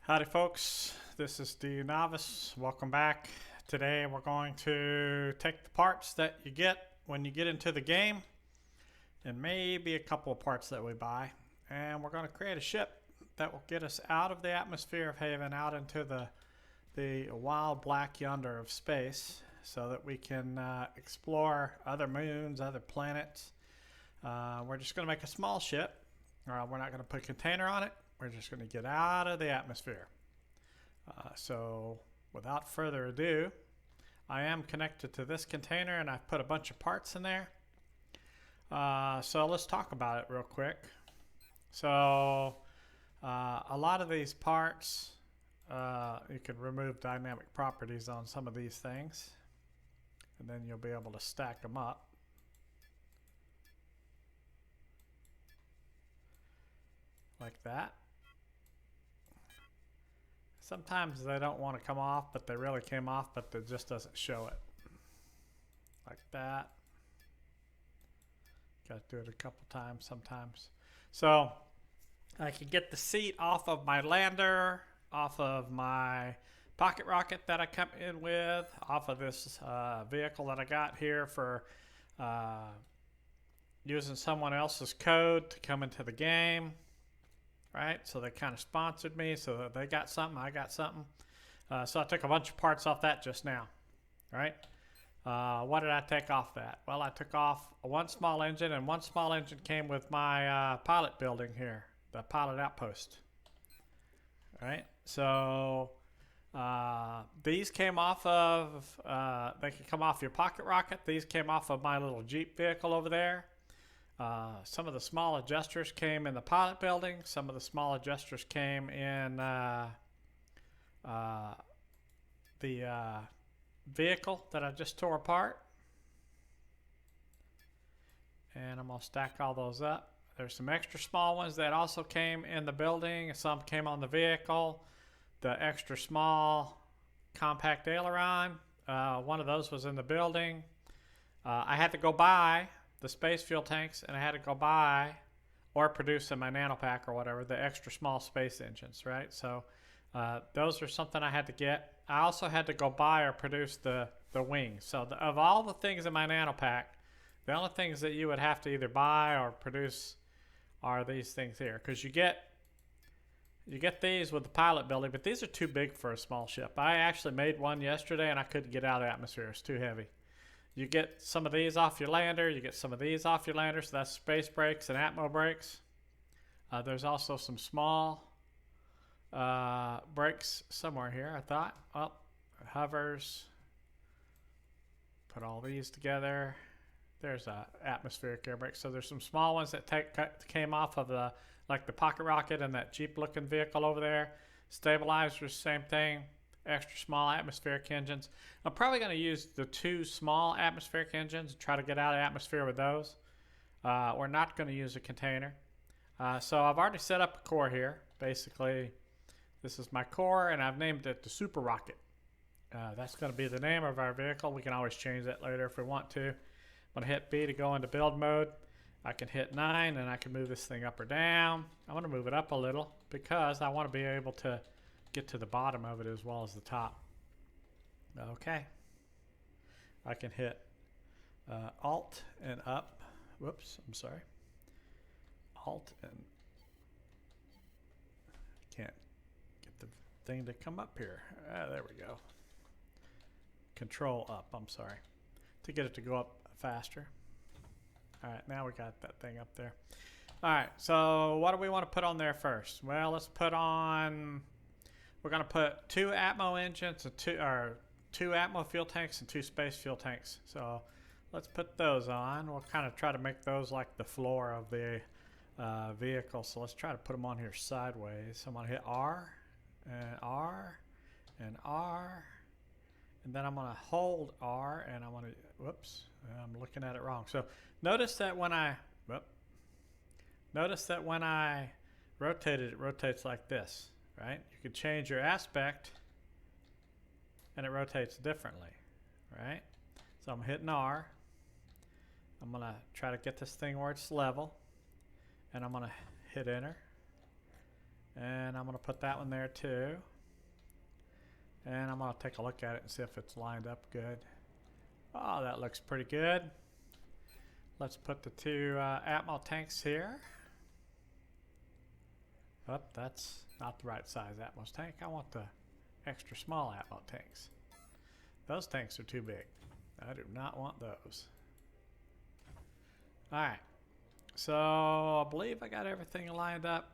Howdy folks, this is D Novice. Welcome back. Today we're going to take the parts that you get when you get into the game and maybe a couple of parts that we buy, and we're going to create a ship that will get us out of the atmosphere of Haven, out into the wild black yonder of space, so that we can explore other moons, other planets. We're just going to make a small ship. We're not going to put a container on it. We're just going to get out of the atmosphere. So without further ado, I am connected to this container and I've put a bunch of parts in there. So let's talk about it real quick. So a lot of these parts, you can remove dynamic properties on some of these things, and then you'll be able to stack them up. Like that. Sometimes they don't want to come off, but they really came off, but it just doesn't show it. Like that. Got to do it a couple times sometimes. So I can get the seat off of my lander, off of my pocket rocket that I come in with, off of this vehicle that I got here for using someone else's code to come into the game. Right, so they kind of sponsored me, so they got something, I got something. So I took a bunch of parts off that just now, right? What did I take off that? Well, I took off one small engine, and one small engine came with my pilot building here, the pilot outpost. Right, so these came off of, they can come off your pocket rocket. These came off of my little Jeep vehicle over there. Some of the small adjusters came in the pilot building. Some of the small adjusters came in the vehicle that I just tore apart. And I'm going to stack all those up. There's some extra small ones that also came in the building. Some came on the vehicle. The extra small compact aileron, one of those was in the building. I had to go buy the space fuel tanks, and I had to go buy or produce in my nanopack or whatever the extra small space engines, right? So those are something I had to get. I also had to go buy or produce the wings. So of all the things in my nanopack, the only things that you would have to either buy or produce are these things here, because you get these with the pilot building, but these are too big for a small ship. I actually made one yesterday and I couldn't get out of the atmosphere. It's too heavy. You get some of these off your lander. You get some of these off your lander. So that's space brakes and atmo brakes. There's also some small brakes somewhere here, I thought. Oh, hovers. Put all these together. There's a atmospheric air brake. So there's some small ones that came off of the pocket rocket and that Jeep looking vehicle over there. Stabilizers, same thing. Extra small atmospheric engines. I'm probably going to use the two small atmospheric engines and try to get out of the atmosphere with those. We're not going to use a container. So I've already set up a core here. Basically, this is my core, and I've named it the Super Rocket. That's going to be the name of our vehicle. We can always change that later if we want to. I'm going to hit B to go into build mode. I can hit 9, and I can move this thing up or down. I want to move it up a little because I want to be able to get to the bottom of it as well as the top. Okay. I can hit Alt and up. Whoops, I'm sorry. Alt and can't get the thing to come up here. There we go. Control up, I'm sorry. To get it to go up faster. All right, now we got that thing up there. All right, so what do we want to put on there first? Well, let's put on... We're going to put 2 Atmo engines, and two Atmo fuel tanks, and 2 space fuel tanks. So let's put those on. We'll kind of try to make those like the floor of the vehicle. So let's try to put them on here sideways. So I'm going to hit R, and R, and R. And then I'm going to hold R, and I'm going to, whoops, I'm looking at it wrong. So notice that when I rotate it, it rotates like this. Right? You could change your aspect and it rotates differently, right? So I'm hitting R. I'm going to try to get this thing where it's level, and I'm going to hit enter. And I'm going to put that one there too. And I'm going to take a look at it and see if it's lined up good. Oh, that looks pretty good. Let's put the two Atmo tanks here. Oh, that's not the right size Atmos tank. I want the extra small Atmo tanks. Those tanks are too big. I do not want those. Alright. So I believe I got everything lined up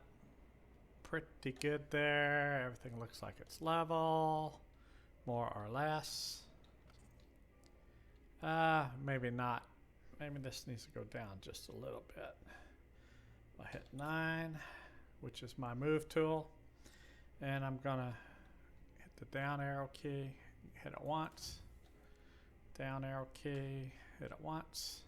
pretty good there. Everything looks like it's level, more or less. Maybe not. Maybe this needs to go down just a little bit. I'll hit 9, which is my move tool, and I'm gonna hit the down arrow key, hit it once, down arrow key, hit it once.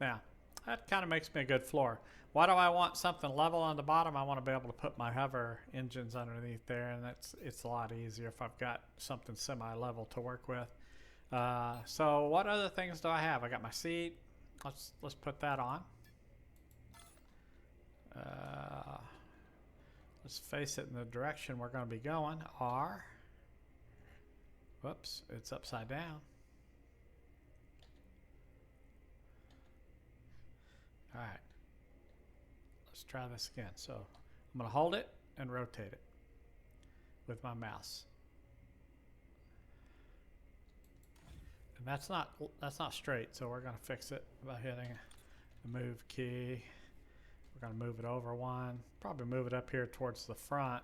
Now that kind of makes me a good floor. Why do I want something level on the bottom? I want to be able to put my hover engines underneath there, and it's a lot easier if I've got something semi-level to work with. So what other things do I have? I got my seat. Let's put that on. Let's face it in the direction we're going to be going. R. Whoops, it's upside down. All right. Let's try this again. So I'm going to hold it and rotate it with my mouse. And that's not straight, so we're going to fix it by hitting the move key. We're going to move it over one. Probably move it up here towards the front.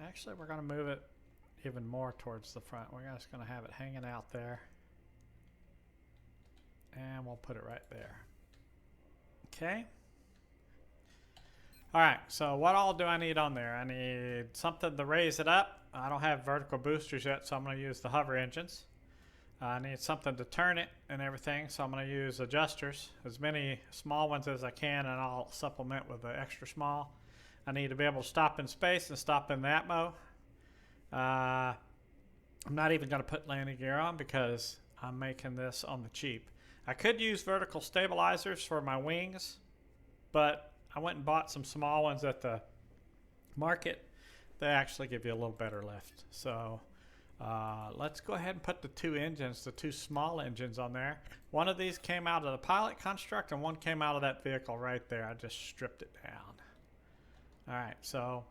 Actually, we're going to move it even more towards the front. We're just going to have it hanging out there. And we'll put it right there. Okay. All right, so what all do I need on there? I need something to raise it up. I don't have vertical boosters yet, so I'm going to use the hover engines. I need something to turn it and everything, so I'm going to use adjusters, as many small ones as I can, and I'll supplement with the extra small. I need to be able to stop in space and stop in the Atmo. I'm not even going to put landing gear on because I'm making this on the cheap. I could use vertical stabilizers for my wings, but I went and bought some small ones at the market. They actually give you a little better lift. So let's go ahead and put the two engines, the two small engines on there. One of these came out of the pilot construct and one came out of that vehicle right there. I just stripped it down. All right, so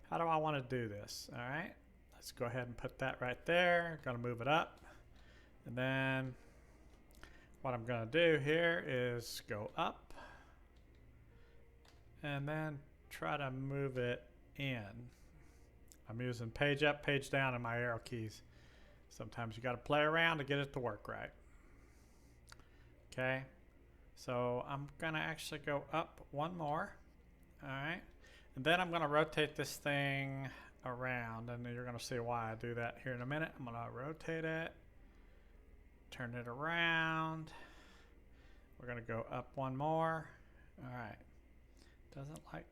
how do I want to do this? All right, let's go ahead and put that right there. Gonna move it up. And then what I'm gonna do here is go up and then try to move it in. I'm using page up, page down in my arrow keys. Sometimes you got to play around to get it to work right. Okay, so I'm gonna actually go up one more. All right, and then I'm gonna rotate this thing around, and you're gonna see why I do that here in a minute. I'm gonna rotate it, turn it around. We're gonna go up one more. All right, doesn't like.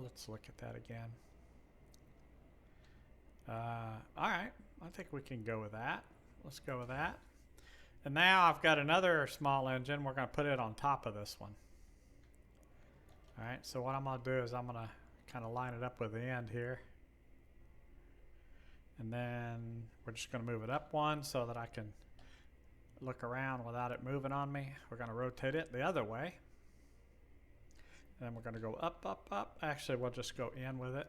Let's look at that again. All right, I think we can go with that. Let's go with that. And now I've got another small engine. We're going to put it on top of this one. All right, so what I'm going to do is I'm going to kind of line it up with the end here. And then we're just going to move it up one so that I can look around without it moving on me. We're going to rotate it the other way. And then we're going to go up, up, up. Actually, we'll just go in with it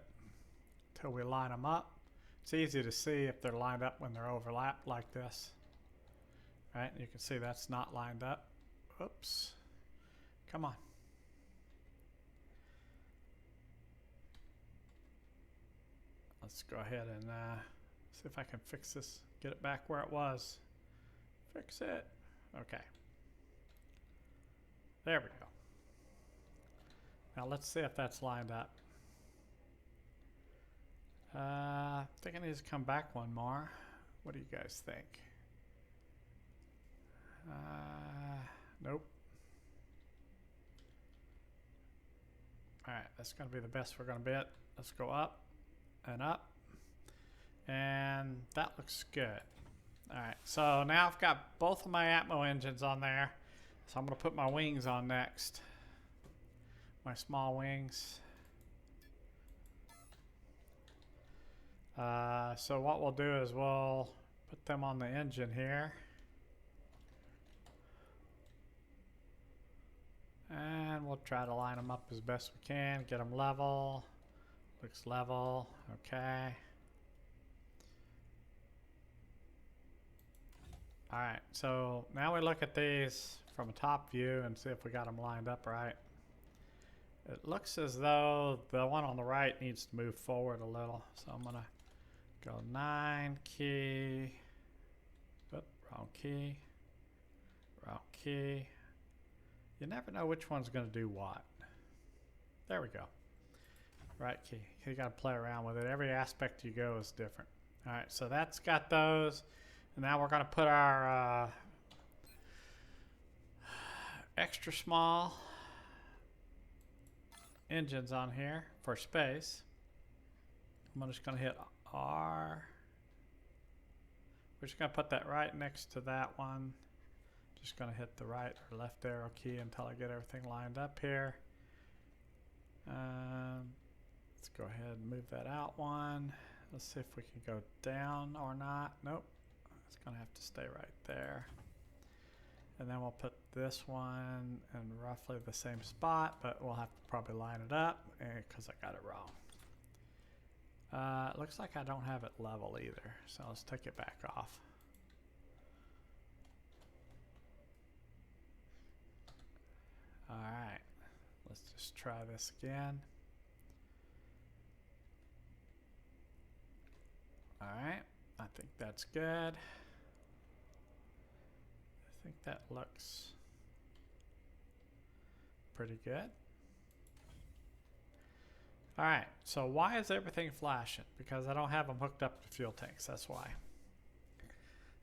until we line them up. It's easy to see if they're lined up when they're overlapped like this. Right? You can see that's not lined up. Oops. Come on. Let's go ahead and see if I can fix this. Get it back where it was. Fix it. Okay. There we go. Now let's see if that's lined up. I think I need to come back one more. What do you guys think? Nope. All right, that's going to be the best we're going to get. Let's go up and up. And that looks good. All right, so now I've got both of my Atmo engines on there. So I'm going to put my wings on next. my small wings. So what we'll do is we'll put them on the engine here. And we'll try to line them up as best we can, get them level. Looks level, okay. All right, so now we look at these from a top view and see if we got them lined up right. It looks as though the one on the right needs to move forward a little. So I'm gonna go 9 key, oop, wrong key, wrong key. You never know which one's gonna do what. There we go. Right key. You gotta play around with it. Every aspect you go is different. All right, so that's got those. And now we're gonna put our extra small engines on here for space. I'm just gonna hit R. We're just gonna put that right next to that one. Just gonna hit the right or left arrow key until I get everything lined up here. Let's go ahead and move that out one. Let's see if we can go down or not. Nope, it's gonna have to stay right there. And then we'll put this one in roughly the same spot, but we'll have to probably line it up because I got it wrong. It looks like I don't have it level either, so let's take it back off. All right, let's just try this again. All right, I think that's good. I think that looks pretty good. All right, so why is everything flashing? Because I don't have them hooked up to fuel tanks, that's why.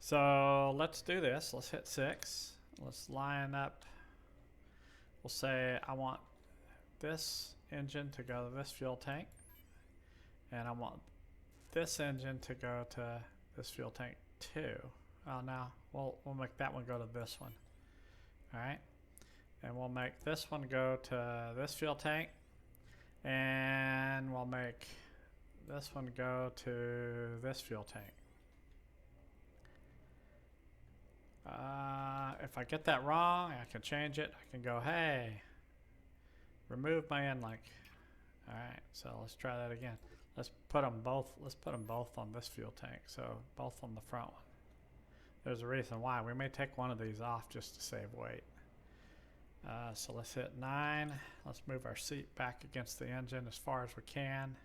So let's do this. Let's hit 6. Let's line up. We'll say I want this engine to go to this fuel tank, and I want this engine to go to this fuel tank too. Oh, now we'll make that one go to this one. All right, and we'll make this one go to this fuel tank, and we'll make this one go to this fuel tank. If I get that wrong, I can change it. I can go, hey, remove my end link. All right, so let's try that again. Let's put them both. Let's put them both on this fuel tank. So both on the front one. There's a reason why. We may take one of these off just to save weight. So let's hit 9. Let's move our seat back against the engine as far as we can.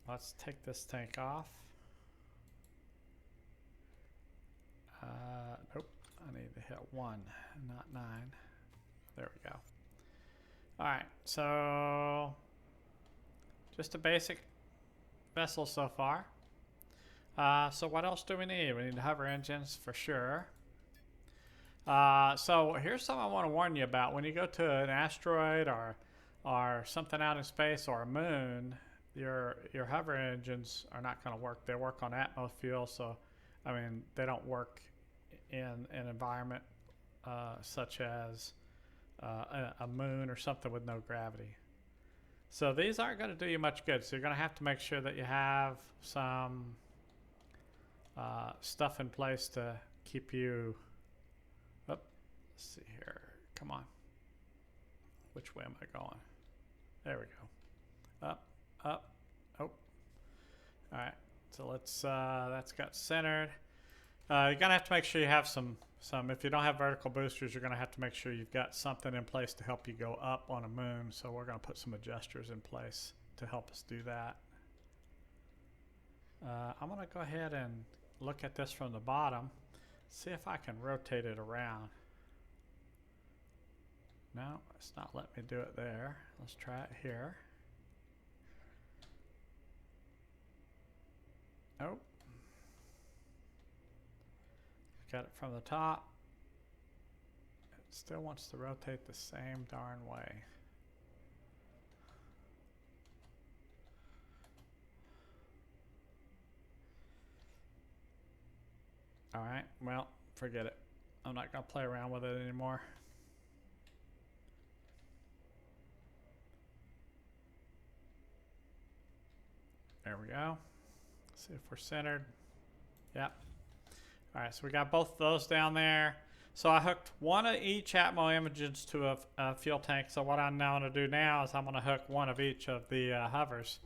Let's take this tank off. Nope, I need to hit 1, not 9. There we go. All right, so just a basic vessel so far. So what else do we need? We need hover engines for sure. So here's something I want to warn you about. When you go to an asteroid or something out in space or a moon, your hover engines are not going to work. They work on Atmos fuel, so I mean they don't work in an environment such as a moon or something with no gravity. So these aren't going to do you much good. So you're going to have to make sure that you have some stuff in place to keep you. Oh, let's see here. Come on. Which way am I going? There we go. Up, up. Oh. All right. So let's. That's got centered. You're gonna have to make sure you have some. If you don't have vertical boosters, you're gonna have to make sure you've got something in place to help you go up on a moon. So we're gonna put some adjusters in place to help us do that. I'm gonna go ahead and look at this from the bottom, see if I can rotate it around. No, it's not letting me do it there. Let's try it here. Nope. Got it from the top. It still wants to rotate the same darn way. All right, well, forget it. I'm not gonna play around with it anymore. There we go. See if we're centered. Yep. All right, so we got both of those down there. So I hooked one of each Atmo images to a fuel tank. So what I'm now going to do now is I'm going to hook one of each of the hovers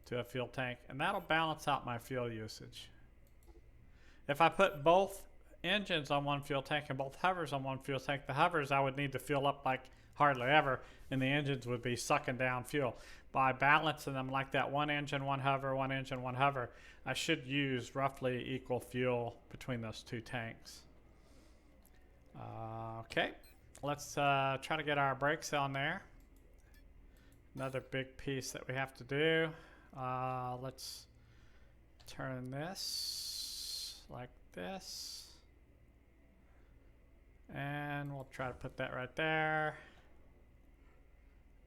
to a fuel tank, and that'll balance out my fuel usage. If I put both engines on one fuel tank and both hovers on one fuel tank, the hovers I would need to fuel up like hardly ever, and the engines would be sucking down fuel. By balancing them like that, one engine, one hover, one engine, one hover, I should use roughly equal fuel between those two tanks. Okay, let's try to get our brakes on there. Another big piece that we have to do. Let's turn this like this. And we'll try to put that right there.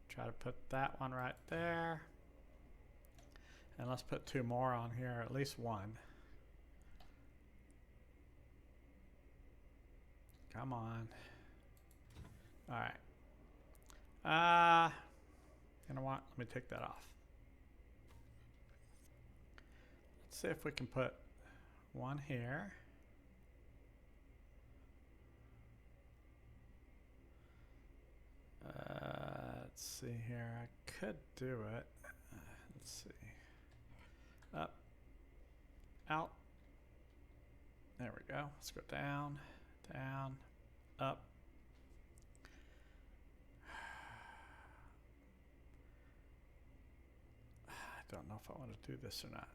Try to put that one right there. And let's put two more on here, at least one. Come on. All right. You know what? Let me take that off. Let's see if we can put one here. Let's see here. I could do it. Let's see. Up. Out. There we go. Let's go down. Down. Up. I don't know if I want to do this or not.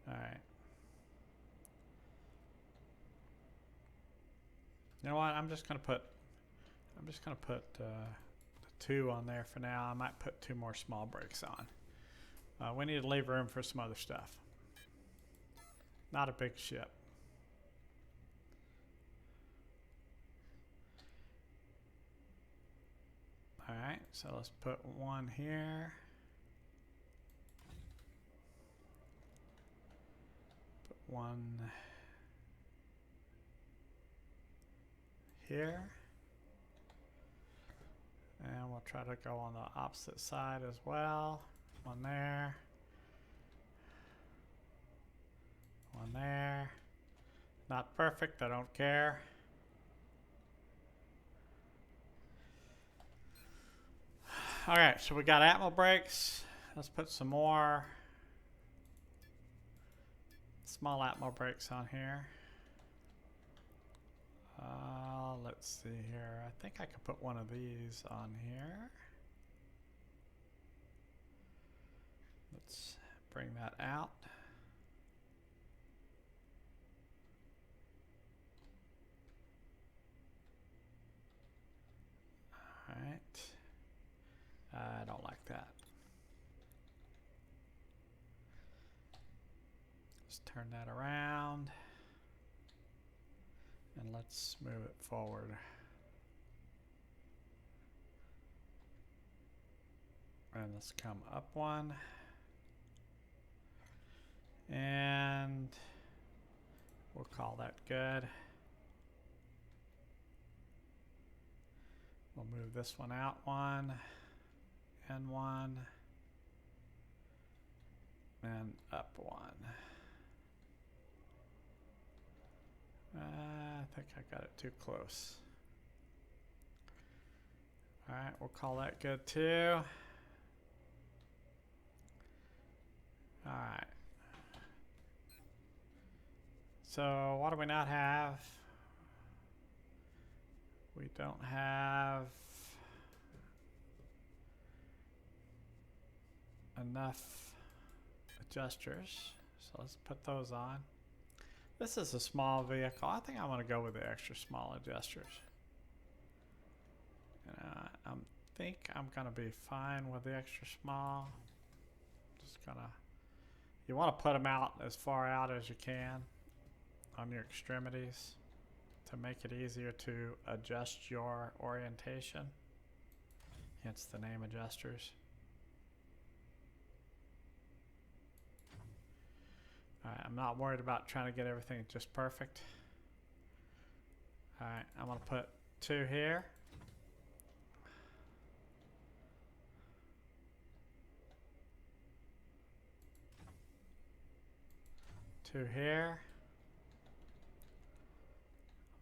All right. You know what? I'm just gonna put the two on there for now. I might put two more small brakes on. We need to leave room for some other stuff. Not a big ship. All right, so let's put one here. Put one here. And we'll try to go on the opposite side as well. One there. One there. Not perfect, I don't care. All right, so we got Atmo brakes. Let's put some more small Atmo brakes on here. Let's see here. I think I could put one of these on here. Let's bring that out. All right. I don't like that. Let's turn that around. And let's move it forward. And let's come up one. And we'll call that good. We'll move this one out one, and one, and up one. I think I got it too close. All right, we'll call that good too. All right. So what do we not have? We don't have enough adjusters, so let's put those on. This is a small vehicle. I think I'm going to go with the extra small adjusters. I think I'm going to be fine with the extra small. Just gonna, you want to put them out as far out as you can on your extremities to make it easier to adjust your orientation. Hence the name adjusters. Alright, I'm not worried about trying to get everything just perfect. Alright, I'm going to put two here. 2 here.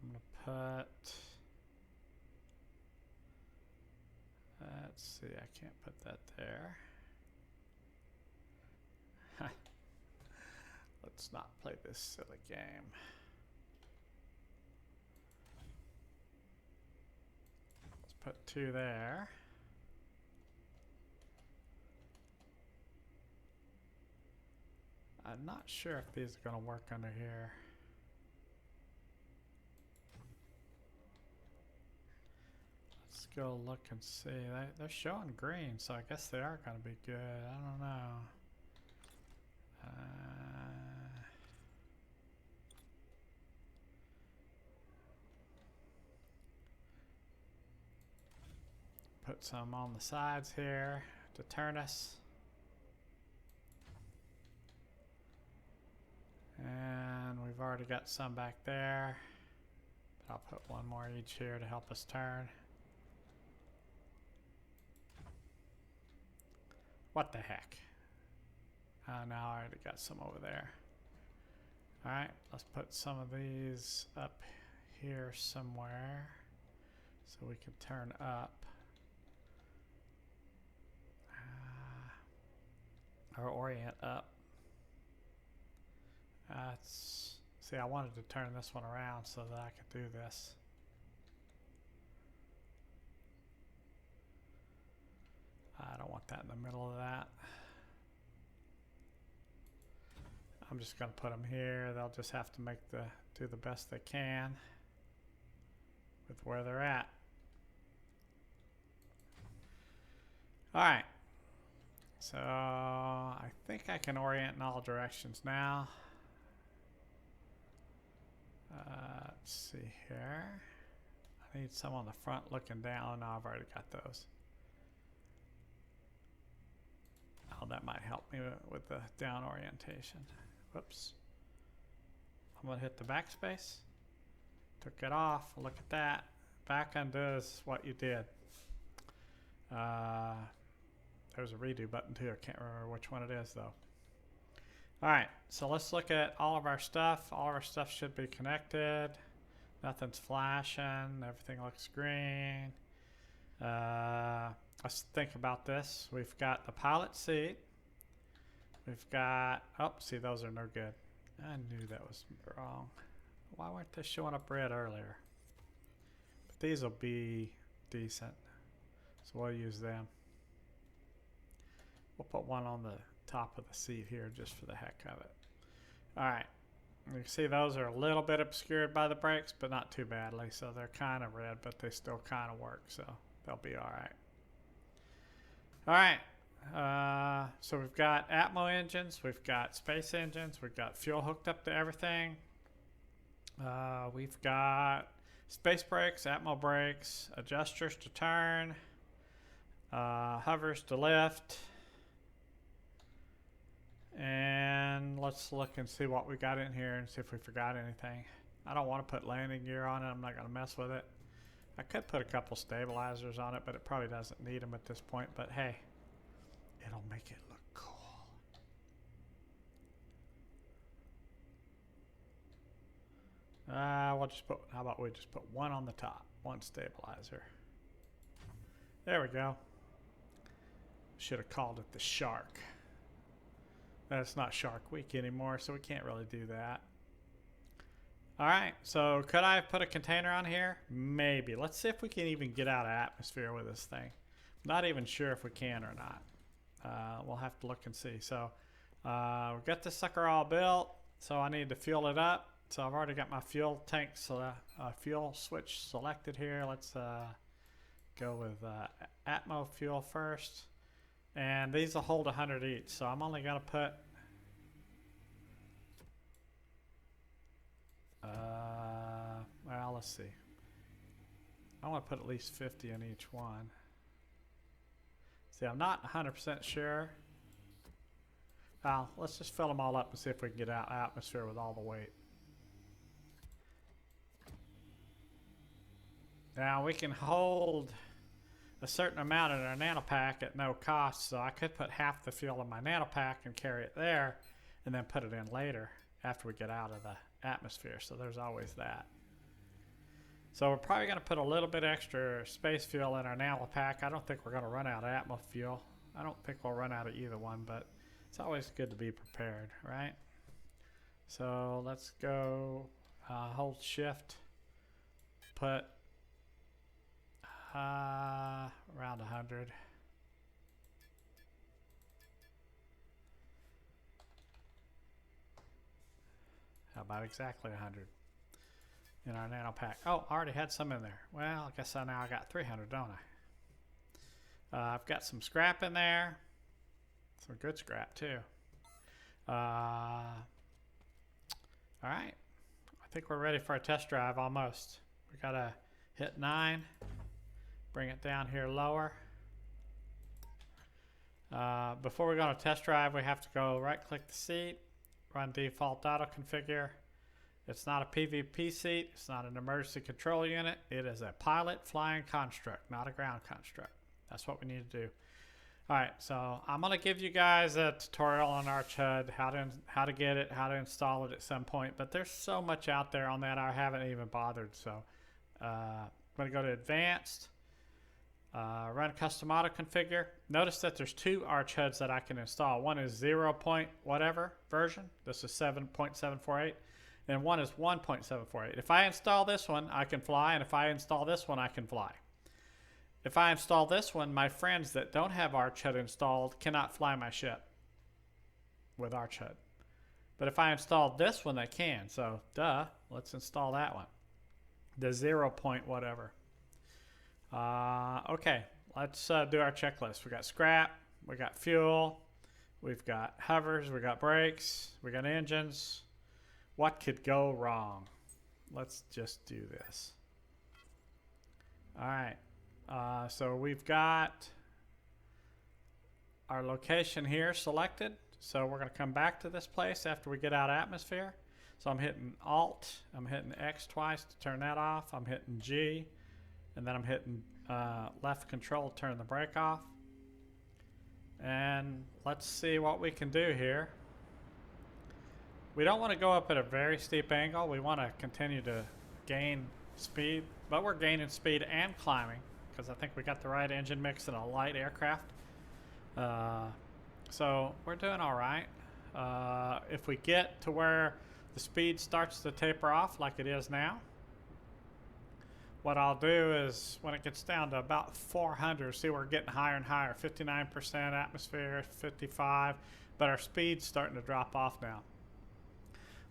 I'm gonna put, let's see, I can't put that there. Let's not play this silly game. Let's put 2 there. I'm not sure if these are going to work under here. Let's go look and see. They're showing green, so I guess they are going to be good. I don't know. Put some on the sides here to turn us. And we've already got some back there. I'll put 1 more each here to help us turn. What the heck? Now I already got some over there. Alright, let's put some of these up here somewhere so we can turn up. Or orient up. See, I wanted to turn this one around so that I could do this. I don't want that in the middle of that. I'm just going to put them here. They'll just have to do the best they can with where they're at. All right. So I think I can orient in all directions now. Let's see here. I need some on the front looking down. No, I've already got those. Oh, that might help me with the down orientation. Whoops. I'm going to hit the backspace. Took it off. Look at that. Back undoes what you did. There's a redo button too. I can't remember which one it is though. Alright, so let's look at all of our stuff. All of our stuff should be connected. Nothing's flashing. Everything looks green. Let's think about this. We've got the pilot seat. We've got, oh, see, those are no good. I knew that was wrong. Why weren't they showing up red earlier? But these will be decent. So we'll use them. We'll put one on the top of the seat here just for the heck of it. Alright. You can see those are a little bit obscured by the brakes, but not too badly. So they're kind of red, but they still kind of work. So they'll be alright. Alright. So we've got Atmo engines. We've got space engines. We've got fuel hooked up to everything. We've got space brakes, Atmo brakes, adjusters to turn, hovers to lift. And let's look and see what we got in here and see if we forgot anything. I don't want to put landing gear on it. I'm not going to mess with it. I could put a couple stabilizers on it, but it probably doesn't need them at this point. But hey, it'll make it look cool. We'll just put, how about we just put one on the top, one stabilizer. There we go. Should have called it the Shark. It's not Shark Week anymore, so we can't really do that. Alright, so could I have put a container on here? Maybe. Let's see if we can even get out of atmosphere with this thing. Not even sure if we can or not. We'll have to look and see. So we've got this sucker all built, so I need to fuel it up. So I've already got my fuel tank, fuel switch selected here. Let's go with Atmo fuel first. And these will hold 100 each, so I'm only going to put well, let's see. I want to put at least 50 in each one. See, I'm not 100% sure. Well, let's just fill them all up and see if we can get out atmosphere with all the weight. Now we can hold a certain amount in our nanopack at no cost, so I could put half the fuel in my nanopack and carry it there and then put it in later after we get out of the atmosphere. So there's always that. So we're probably going to put a little bit extra space fuel in our nano pack. I don't think we're going to run out of atmo fuel. I don't think we'll run out of either one, but it's always good to be prepared, right? So let's go hold shift, put around 100. How about exactly 100 in our nano pack? Oh, I already had some in there. Well, I guess now I got 300, don't I? I've got some scrap in there. Some good scrap too. All right. I think we're ready for a test drive almost. We gotta hit 9. Bring it down here lower. Before we go on a test drive, we have to go right click the seat, run default auto configure. It's not a PVP seat. It's not an emergency control unit. It is a pilot flying construct, not a ground construct. That's what we need to do. All right, so I'm gonna give you guys a tutorial on ArchHUD, how to get it, how to install it at some point. But there's so much out there on that I haven't even bothered. So I'm gonna go to Advanced, run Custom Auto Configure. Notice that there's 2 ArchHUDs that I can install. One is 0. whatever version. This is 7.748, and one is 1.748. If I install this one, I can fly, and if I install this one, I can fly. If I install this one, my friends that don't have ArchHUD installed cannot fly my ship with ArchHUD. But if I install this one, they can. So, duh, let's install that one. The 0. whatever. Okay, let's do our checklist. We got scrap, we got fuel, we've got hovers, we got brakes, we got engines. What could go wrong? Let's just do this. All right. So we've got our location here selected. So we're going to come back to this place after we get out of atmosphere. So I'm hitting Alt, I'm hitting X twice to turn that off. I'm hitting G, and then I'm hitting left control to turn the brake off. And let's see what we can do here. We don't want to go up at a very steep angle. We want to continue to gain speed, but we're gaining speed and climbing, because I think we got the right engine mix in a light aircraft. So we're doing all right. If we get to where the speed starts to taper off like it is now, what I'll do is when it gets down to about 400, see we're getting higher and higher, 59% atmosphere, 55, but our speed's starting to drop off now.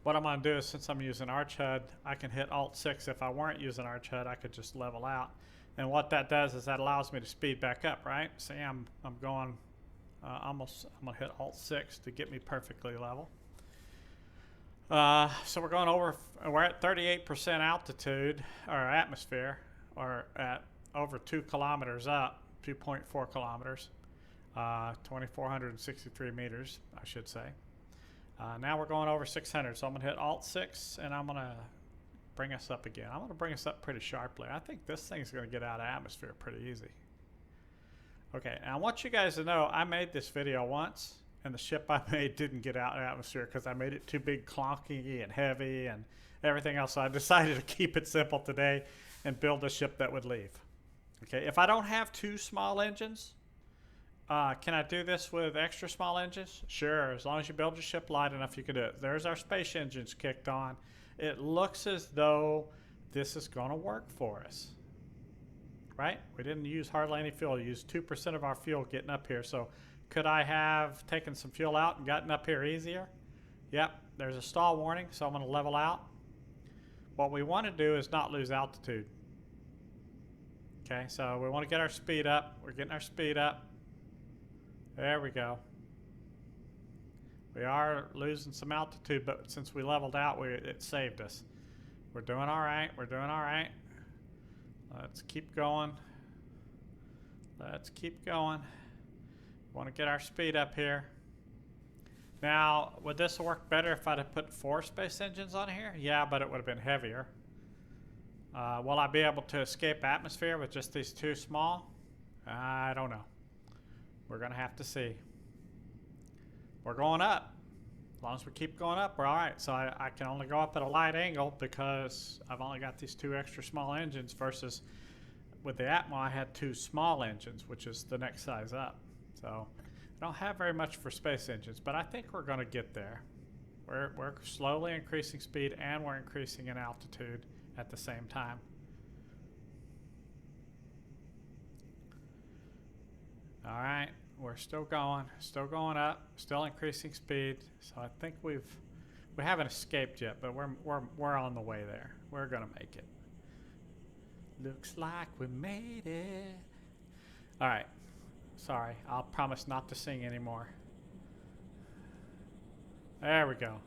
What I'm going to do is, since I'm using ArchHUD, I can hit Alt-6. If I weren't using ArchHUD, I could just level out. And what that does is that allows me to speed back up, right? See, I'm going almost, I'm going to hit Alt-6 to get me perfectly level. So we're going over, we're at 38% altitude, or atmosphere, or at over 2 kilometers up, 2.4 kilometers, 2,463 meters, I should say. Now we're going over 600, so I'm going to hit Alt-6, and I'm going to bring us up again. I'm going to bring us up pretty sharply. I think this thing's going to get out of atmosphere pretty easy. Okay, and I want you guys to know I made this video once, and the ship I made didn't get out of atmosphere because I made it too big, clunky, and heavy, and everything else. So I decided to keep it simple today and build a ship that would leave. Okay, if I don't have 2 small engines, can I do this with extra small engines? Sure, as long as you build your ship light enough, you can do it. There's our space engines kicked on. It looks as though this is going to work for us, right? We didn't use hardly any fuel. We used 2% of our fuel getting up here. So could I have taken some fuel out and gotten up here easier? Yep, there's a stall warning, so I'm going to level out. What we want to do is not lose altitude. Okay, so we want to get our speed up. We're getting our speed up. There we go. We are losing some altitude, but since we leveled out, it saved us. We're doing all right. We're doing all right. Let's keep going. Let's keep going. Want to get our speed up here. Now, would this work better if I'd have put 4 space engines on here? Yeah, but it would have been heavier. Will I be able to escape atmosphere with just these 2 small? I don't know. We're going to have to see. We're going up. As long as we keep going up, we're all right. So I can only go up at a light angle because I've only got these 2 extra small engines versus with the Atmo I had 2 small engines, which is the next size up. So I don't have very much for space engines, but I think we're going to get there. We're slowly increasing speed and we're increasing in altitude at the same time. All right, we're still going up, still increasing speed. So I think we haven't escaped yet, but we're on the way there. We're gonna make it. Looks like we made it. All right, sorry, I'll promise not to sing anymore. There we go.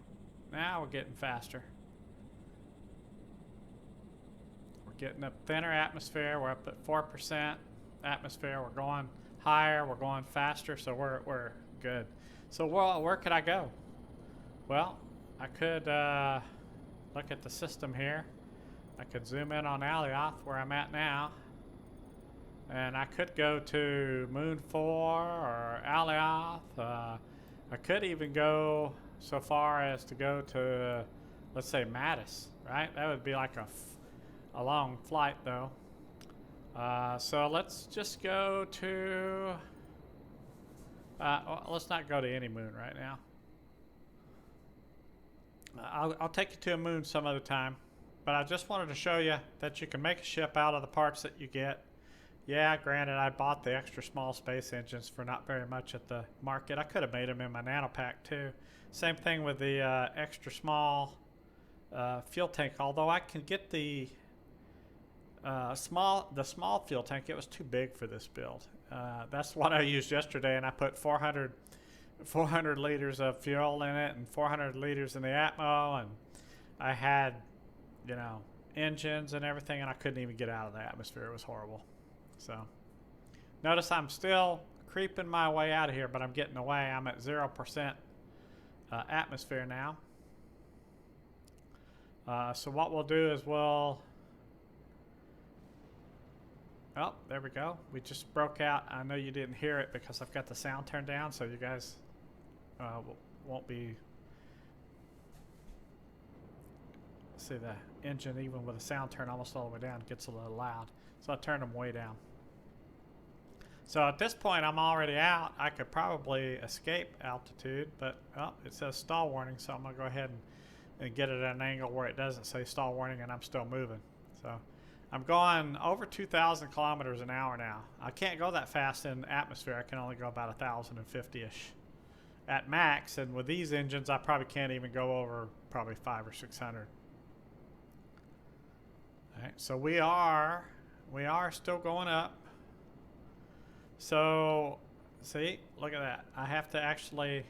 Now we're getting faster. We're getting up thinner atmosphere. We're up at 4% atmosphere. We're going higher. We're going faster. So we're good. So where could I go? Well, I could look at the system here. I could zoom in on Alioth, where I'm at now. And I could go to Moon 4 or Alioth. I could even go so far as to go to, let's say, Mattis, right? That would be like a long flight, though. So let's just go to, well, let's not go to any moon right now. I'll take you to a moon some other time, but I just wanted to show you that you can make a ship out of the parts that you get. Yeah, granted, I bought the extra small space engines for not very much at the market. I could have made them in my nanopack too. Same thing with the extra small fuel tank. Although I can get the small fuel tank, it was too big for this build. That's what I used yesterday, and I put 400 liters of fuel in it and 400 liters in the Atmo, and I had, you know, engines and everything, and I couldn't even get out of the atmosphere. It was horrible. So notice I'm still creeping my way out of here, but I'm getting away. I'm at 0% atmosphere now. So what we'll do is we'll, oh, there we go. We just broke out. I know you didn't hear it because I've got the sound turned down, so you guys won't be, see the engine even with the sound turned almost all the way down gets a little loud. So I turned them way down. So at this point I'm already out. I could probably escape altitude, but oh, it says stall warning, so I'm gonna go ahead and get it at an angle where it doesn't say stall warning and I'm still moving. So I'm going over 2,000 kilometers an hour now. I can't go that fast in atmosphere. I can only go about 1,050-ish at max, and with these engines I probably can't even go over probably 500 or 600. All right, so we are still going up. So see, look at that. I have to actually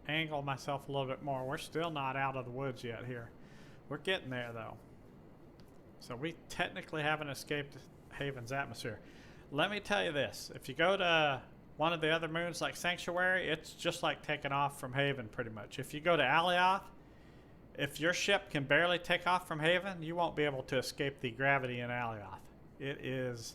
angle myself a little bit more. We're still not out of the woods yet here. We're getting there though. So we technically haven't escaped Haven's atmosphere. Let me tell you this. If you go to one of the other moons like Sanctuary, it's just like taking off from Haven pretty much. If you go to Alioth, if your ship can barely take off from Haven, you won't be able to escape the gravity in Alioth. It is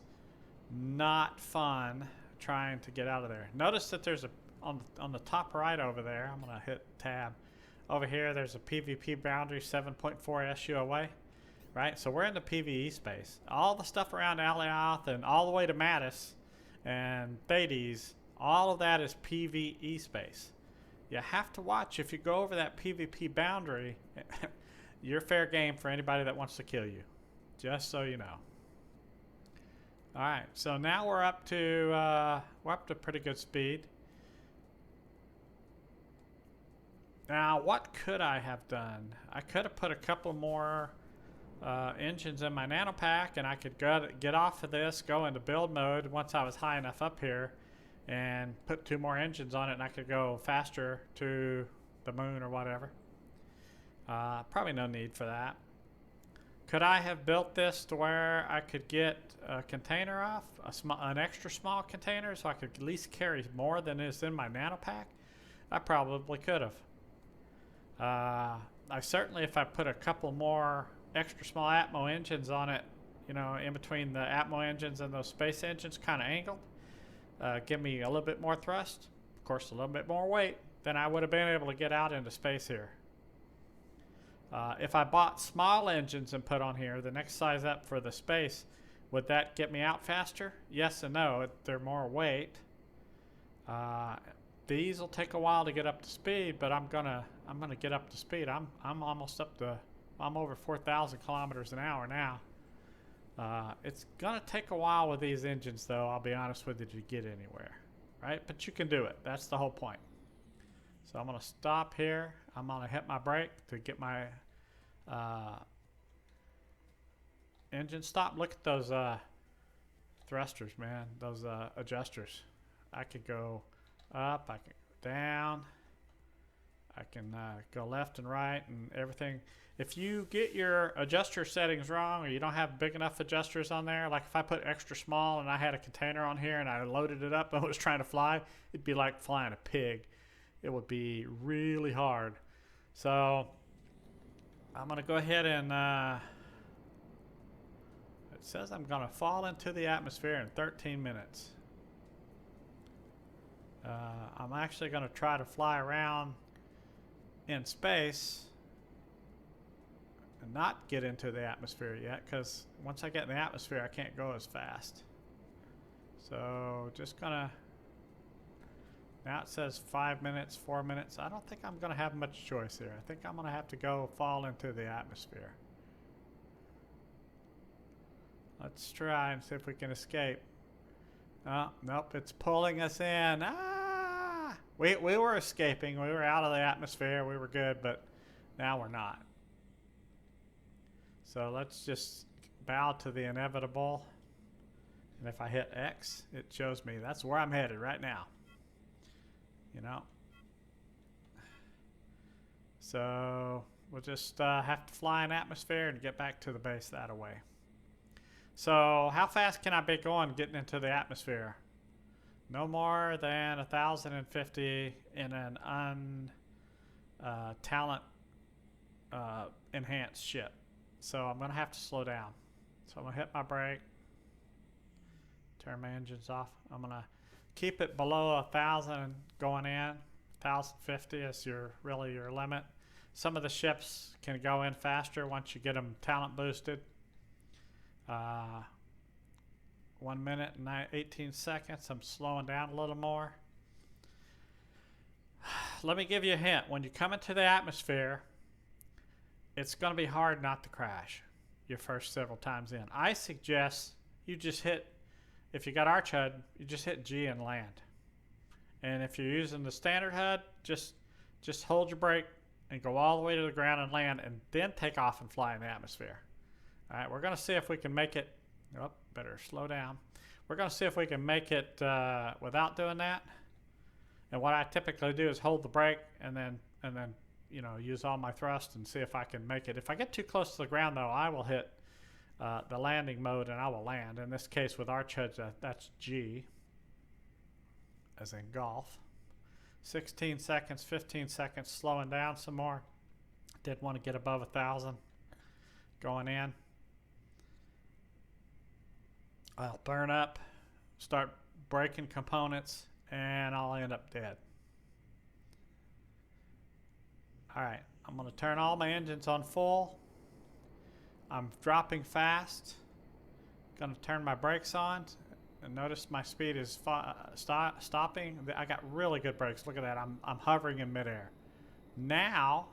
not fun trying to get out of there. Notice that there's a, on the top right over there, I'm gonna hit tab. Over here there's a PvP boundary 7.4 SU away. Right, so we're in the PvE space. All the stuff around Alioth and all the way to Mattis and Thades, all of that is PvE space. You have to watch if you go over that PvP boundary, you're fair game for anybody that wants to kill you. Just so you know. All right, so now we're up to pretty good speed. Now, what could I have done? I could have put a couple more engines in my nanopack, and I could get off of this, go into build mode once I was high enough up here, and put 2 more engines on it, and I could go faster to the moon or whatever. Probably no need for that. Could I have built this to where I could get a container off, an extra small container, so I could at least carry more than is in my nanopack? I probably could have. I certainly, if I put a couple more extra small Atmo engines on it, you know, in between the Atmo engines and those space engines, kind of angled, give me a little bit more thrust, of course a little bit more weight, then I would have been able to get out into space here. If I bought small engines and put on here, the next size up for the space, would that get me out faster? Yes and no. They're more weight. These will take a while to get up to speed, but I'm gonna get up to speed. I'm almost up to, I'm over 4,000 kilometers an hour now. It's gonna take a while with these engines, though. I'll be honest with you, to get anywhere, right? But you can do it. That's the whole point. So I'm gonna stop here. I'm gonna hit my brake to get my engine stop. Look at those thrusters, man. Those adjusters. I could go up. I can go down. I can go left and right and everything. If you get your adjuster settings wrong, or you don't have big enough adjusters on there, like if I put extra small and I had a container on here and I loaded it up and I was trying to fly, it'd be like flying a pig. It would be really hard. So I'm going to go ahead and it says I'm going to fall into the atmosphere in 13 minutes. I'm actually going to try to fly around in space and not get into the atmosphere yet, because once I get in the atmosphere I can't go as fast. So just gonna, now it says 5 minutes, 4 minutes. I don't think I'm gonna have much choice here. I think I'm gonna have to go fall into the atmosphere. Let's try and see if we can escape. Oh, nope, it's pulling us in. We were escaping. We were out of the atmosphere. We were good, but now we're not. So let's just bow to the inevitable. And if I hit X, it shows me that's where I'm headed right now. You know? So we'll just have to fly in atmosphere and get back to the base that way. So how fast can I be going getting into the atmosphere? No more than 1,050 in an talent enhanced ship. So I'm going to have to slow down. So I'm going to hit my brake. Turn my engines off. I'm going to keep it below 1,000 going in. 1,050 is really your limit. Some of the ships can go in faster once you get them talent boosted. 1 minute and 18 seconds. I'm slowing down a little more. Let me give you a hint. When you come into the atmosphere, it's going to be hard not to crash your first several times in. I suggest you just hit, if you got Arch HUD, you just hit G and land. And if you're using the standard HUD, just hold your brake and go all the way to the ground and land, and then take off and fly in the atmosphere. All right, we're going to see if we can make it. Oh, better slow down. We're going to see if we can make it without doing that. And what I typically do is hold the brake and then you know, use all my thrust and see if I can make it. If I get too close to the ground, though, I will hit the landing mode and I will land. In this case with Arch HUD, that's G, as in golf. 16 seconds, 15 seconds, slowing down some more. Did want to get above 1,000 going in. I'll burn up, start breaking components, and I'll end up dead. Alright, I'm going to turn all my engines on full. I'm dropping fast. Going to turn my brakes on. And notice my speed is stopping. I got really good brakes. Look at that. I'm hovering in midair. Now,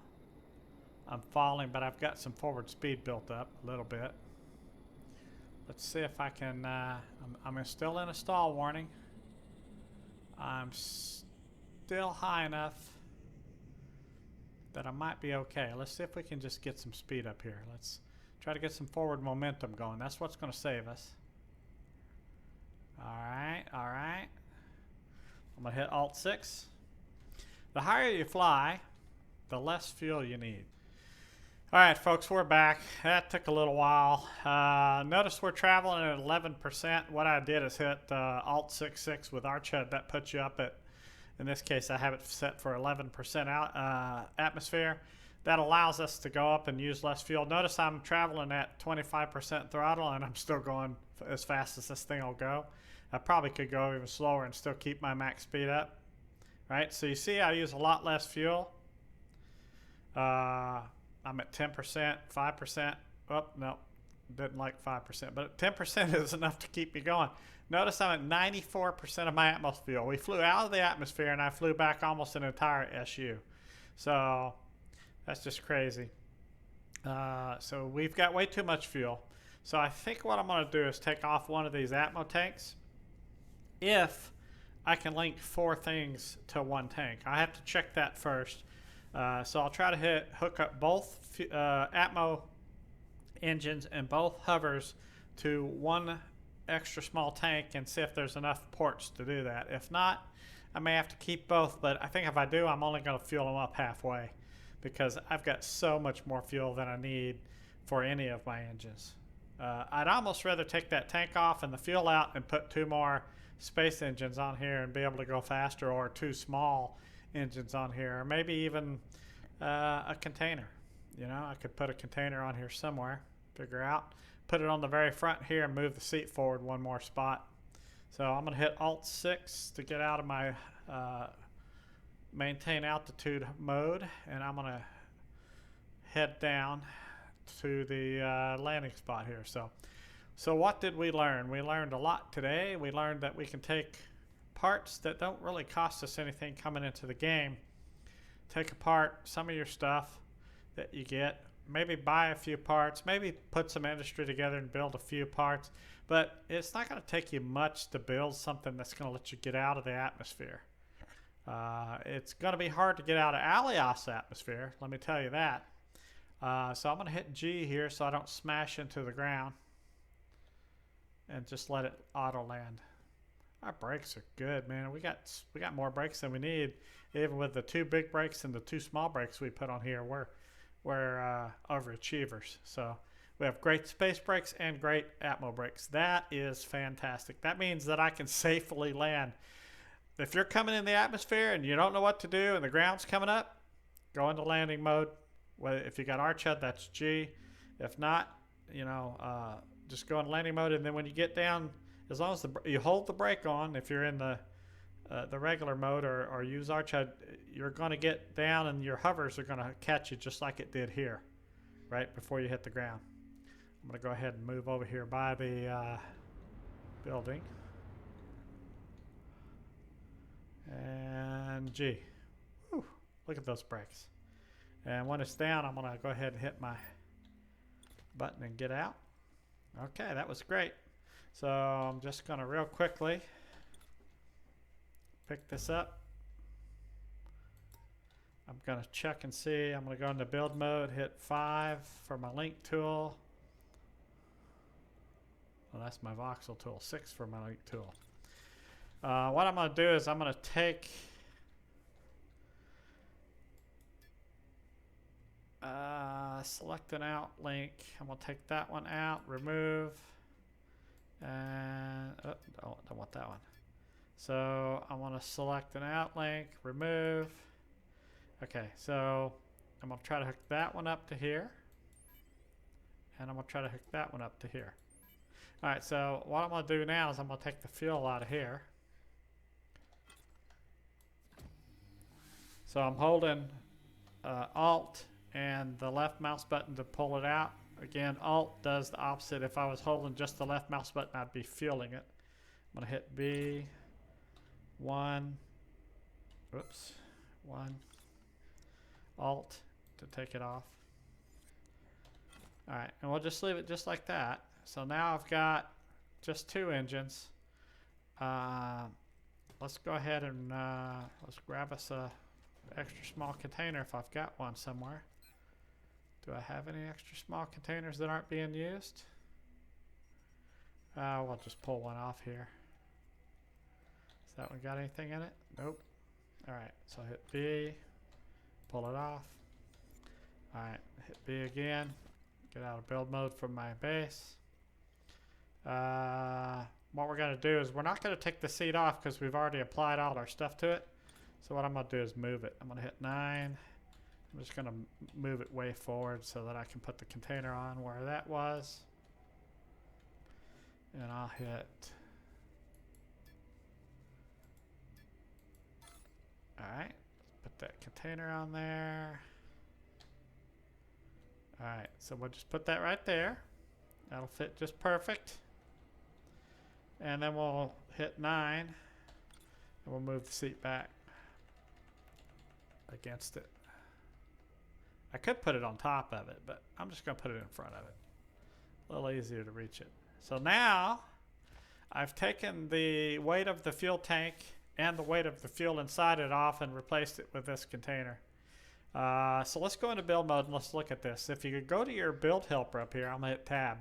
I'm falling, but I've got some forward speed built up a little bit. Let's see if I can, I'm still in a stall warning. I'm still high enough that I might be okay. Let's see if we can just get some speed up here. Let's try to get some forward momentum going. That's what's going to save us. Alright, alright. I'm going to hit Alt-6. The higher you fly, the less fuel you need. Alright folks, we're back. That took a little while. Notice we're traveling at 11%. What I did is hit Alt-6.6 with Arch HUD. That puts you up at, in this case I have it set for 11% atmosphere. That allows us to go up and use less fuel. Notice I'm traveling at 25% throttle and I'm still going as fast as this thing will go. I probably could go even slower and still keep my max speed up. right? So you see I use a lot less fuel. I'm at 10%, 5%. Oh, no, didn't like 5%, but 10% is enough to keep me going. Notice I'm at 94% of my atmosphere. We flew out of the atmosphere and I flew back almost an entire SU. So that's just crazy. So we've got way too much fuel. So I think what I'm going to do is take off one of these Atmo tanks if I can link 4 things to one tank. I have to check that first. So I'll try to hook up both Atmo engines and both hovers to one extra small tank and see if there's enough ports to do that. If not, I may have to keep both, but I think if I do, I'm only going to fuel them up halfway because I've got so much more fuel than I need for any of my engines. I'd almost rather take that tank off and the fuel out and put 2 more space engines on here and be able to go faster, or 2 small engines on here, or maybe even a container. You know, I could put a container on here somewhere, figure out, put it on the very front here and move the seat forward 1 more spot. So I'm going to hit Alt-6 to get out of my maintain altitude mode, and I'm going to head down to the landing spot here. So what did we learn? We learned a lot today. We learned that we can take parts that don't really cost us anything coming into the game, take apart some of your stuff that you get, maybe buy a few parts, maybe put some industry together and build a few parts, but it's not going to take you much to build something that's going to let you get out of the atmosphere. It's going to be hard to get out of Alios atmosphere, let me tell you that. So I'm going to hit G here so I don't smash into the ground and just let it auto land. Our brakes are good, man. We got more brakes than we need. Even with the 2 big brakes and the 2 small brakes we put on here, we're overachievers. So we have great space brakes and great Atmo brakes. That is fantastic. That means that I can safely land. If you're coming in the atmosphere and you don't know what to do and the ground's coming up, go into landing mode. If you got arch HUD, that's G. If not, you know, just go in landing mode, and then when you get down, as long as you hold the brake on, if you're in the regular mode or use arch HUD, you're going to get down and your hovers are going to catch you just like it did here, right before you hit the ground. I'm going to go ahead and move over here by the building. And G. Whew, look at those brakes. And when it's down, I'm going to go ahead and hit my button and get out. Okay, that was great. So I'm just going to real quickly pick this up. I'm going to check and see. I'm going to go into build mode, hit 5 for my link tool. Well, that's my voxel tool. 6 for my link tool. What I'm going to do is I'm going to take select an out link. I'm going to take that one out, remove, and don't want that one. So I want to select an out link, remove. Okay, so I'm going to try to hook that one up to here, and I'm going to try to hook that one up to here. All right, so what I'm going to do now is I'm going to take the fuel out of here. So I'm holding Alt and the left mouse button to pull it out. Again, Alt does the opposite. If I was holding just the left mouse button, I'd be fueling it. I'm going to hit B, 1, oops, 1, Alt to take it off. All right, and we'll just leave it just like that. So now I've got just 2 engines. Let's go ahead and let's grab us a extra small container if I've got one somewhere. Do I have any extra small containers that aren't being used? We'll just pull one off here. Has that one got anything in it? Nope. Alright, so hit B, pull it off. Alright, hit B again, get out of build mode from my base. What we're going to do is we're not going to take the seat off because we've already applied all our stuff to it. So what I'm going to do is move it. I'm going to hit 9. I'm just going to move it way forward so that I can put the container on where that was. And I'll hit... that container on there. Alright, so we'll just put that right there. That'll fit just perfect. And then we'll hit 9. And we'll move the seat back against it. I could put it on top of it, but I'm just going to put it in front of it. A little easier to reach it. So now I've taken the weight of the fuel tank and the weight of the fuel inside it off and replaced it with this container. So let's go into build mode and let's look at this. If you could go to your build helper up here, I'm going to hit tab.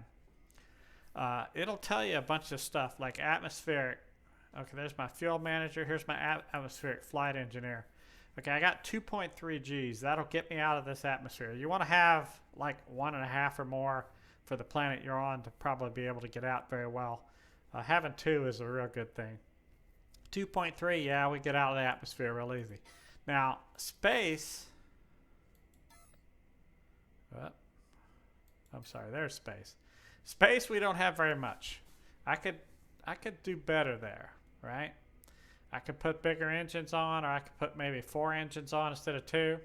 It'll tell you a bunch of stuff like atmospheric. Okay, there's my fuel manager. Here's my atmospheric flight engineer. Okay, I got 2.3 Gs. That'll get me out of this atmosphere. You want to have like 1.5 or more for the planet you're on to probably be able to get out very well. Having 2 is a real good thing. 2.3, yeah, we get out of the atmosphere real easy. Now, space. I'm sorry, there's space. Space we don't have very much. I could do better there, right? I could put bigger engines on, or I could put maybe 4 engines on instead of 2.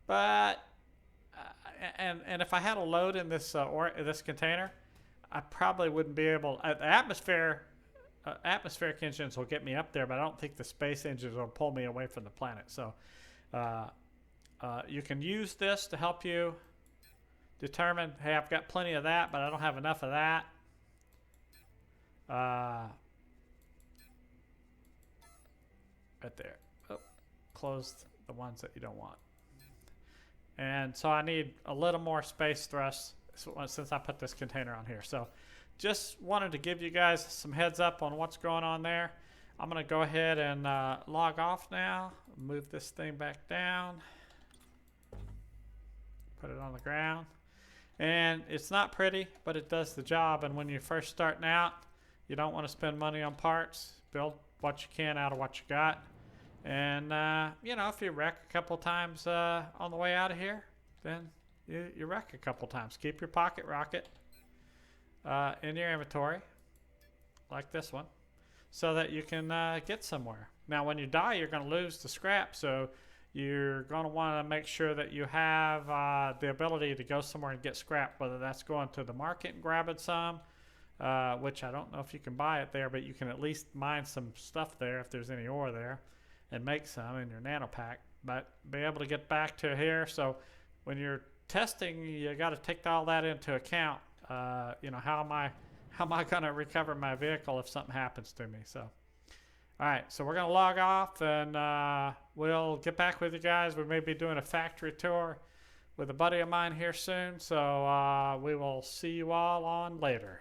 But and if I had a load in this this container, I probably wouldn't be able. The atmospheric engines will get me up there, but I don't think the space engines will pull me away from the planet. So you can use this to help you determine, hey, I've got plenty of that, but I don't have enough of that. Right there. Oh, close the ones that you don't want. And so I need a little more space thrust since I put this container on here. So just wanted to give you guys some heads up on what's going on there. I'm going to go ahead and log off now. Move this thing back down. Put it on the ground. And it's not pretty, but it does the job. And when you're first starting out, you don't want to spend money on parts. Build what you can out of what you got. And, you know, if you wreck a couple times on the way out of here, then you wreck a couple times. Keep your pocket rocket in your inventory, like this one, so that you can get somewhere. Now, when you die, you're going to lose the scrap, so you're going to want to make sure that you have the ability to go somewhere and get scrap, whether that's going to the market and grabbing some, which I don't know if you can buy it there, but you can at least mine some stuff there if there's any ore there and make some in your nano pack. But be able to get back to here. So when you're testing, you got to take all that into account. You know, how am I going to recover my vehicle if something happens to me? So, all right, so we're going to log off and we'll get back with you guys. We may be doing a factory tour with a buddy of mine here soon. So we will see you all on later.